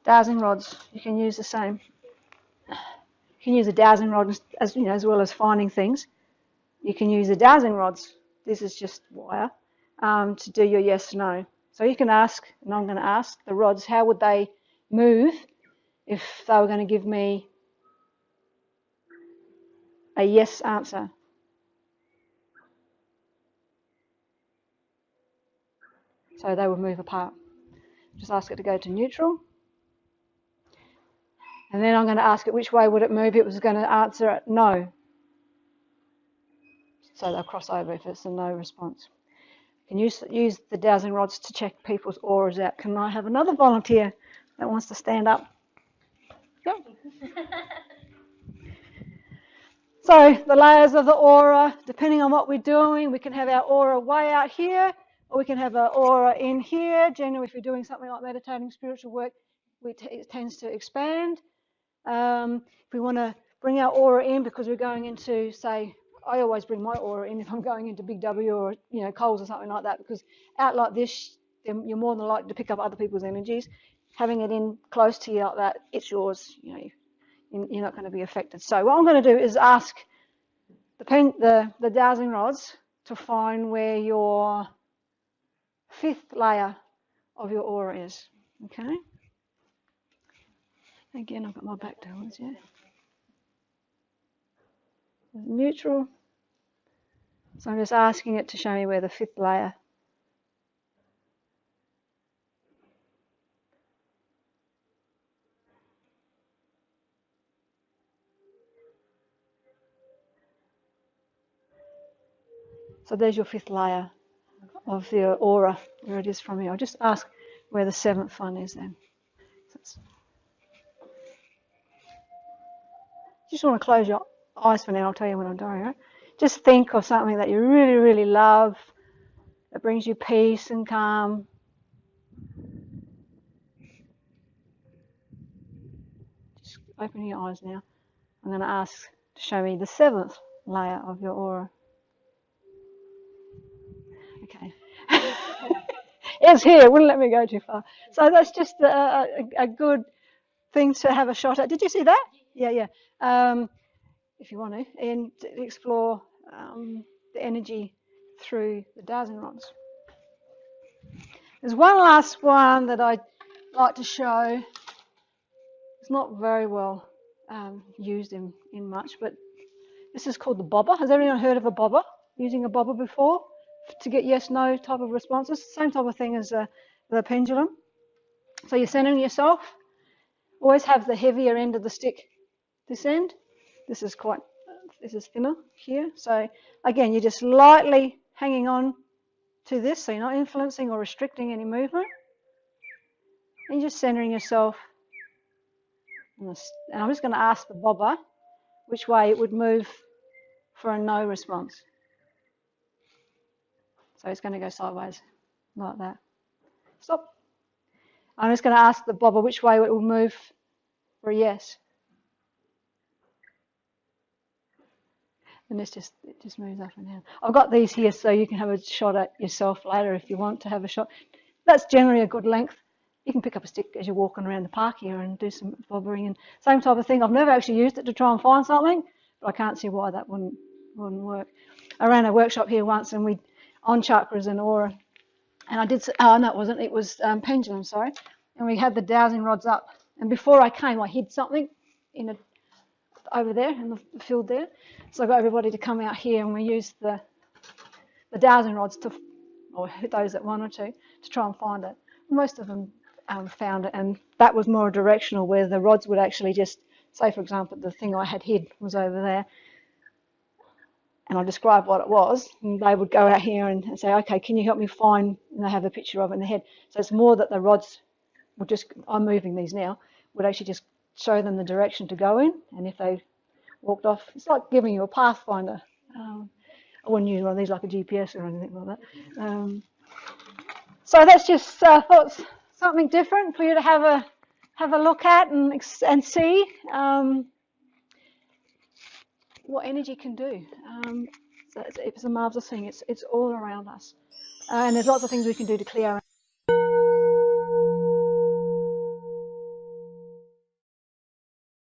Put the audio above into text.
Dowsing rods, you can use the same. You can use a dowsing rod as you know, as well as finding things. You can use the dowsing rods. This is just wire to do your yes no. So you can ask, and I'm going to ask the rods, how would they move if they were going to give me a yes answer? So they would move apart. Just ask it to go to neutral. And then I'm going to ask it which way would it move. It was going to answer no. So they'll cross over if it's a no response. You can use the dowsing rods to check people's auras out. Can I have another volunteer that wants to stand up? Yep. So the layers of the aura, depending on what we're doing, we can have our aura way out here, or we can have our aura in here. Generally, if you're doing something like meditating, spiritual work, it tends to expand. If we want to bring our aura in because we're going into, say, I always bring my aura in if I'm going into Big W or Coles or something like that, because out like this, you're more than likely to pick up other people's energies. Having it in close to you like that, it's yours. You're not going to be affected. So what I'm going to do is ask the dowsing rods to find where your fifth layer of your aura is. Okay. Again, I've got my back towards you. Neutral. So I'm just asking it to show me where the fifth layer. So there's your fifth layer of the aura, where it is from here. I'll just ask where the seventh one is then. Just want to close your eyes for now. I'll tell you when I'm doing it. Just think of something that you really, really love, that brings you peace and calm. Just open your eyes now. I'm going to ask to show me the seventh layer of your aura. Okay. It's here. It wouldn't let me go too far. So that's just a good thing to have a shot at. Did you see that? Yeah. If you want to, and to explore the energy through the dowsing rods. There's one last one that I'd like to show. It's not very well used in much, but this is called the bobber. Has everyone heard of a bobber? Using a bobber before to get yes/no type of responses? Same type of thing as the pendulum. So you're centering yourself. Always have the heavier end of the stick this end. This is thinner here. So again, you're just lightly hanging on to this, so you're not influencing or restricting any movement. And you're just centering yourself. And I'm just going to ask the bobber which way it would move for a no response. So it's going to go sideways, like that. Stop. I'm just going to ask the bobber which way it will move for a yes. And it just moves up and down. I've got these here so you can have a shot at yourself later if you want to have a shot. That's generally a good length. You can pick up a stick as you're walking around the park here and do some bobbering and same type of thing. I've never actually used it to try and find something, but I can't see why that wouldn't work. I ran a workshop here once and we on chakras and aura, and I did. Oh no, it wasn't. It was pendulum. Sorry, and we had the dowsing rods up. And before I came, I hid something over there in the field there. So I got everybody to come out here and we used the dowsing rods or those that wanted to try and find it. Most of them found it, and that was more directional where the rods would actually just, say for example, the thing I had hid was over there. And I described what it was, and they would go out here and say, okay, can you help me find, and they have a picture of it in their head. So it's more that the rods would just, I'm moving these now, would actually just show them the direction to go in, and if they walked off, it's like giving you a pathfinder. I wouldn't use one of these like a GPS or anything like that. So that's just thought something different for you to have a look at and see what energy can do. So it's a marvellous thing. It's all around us, and there's lots of things we can do to clear our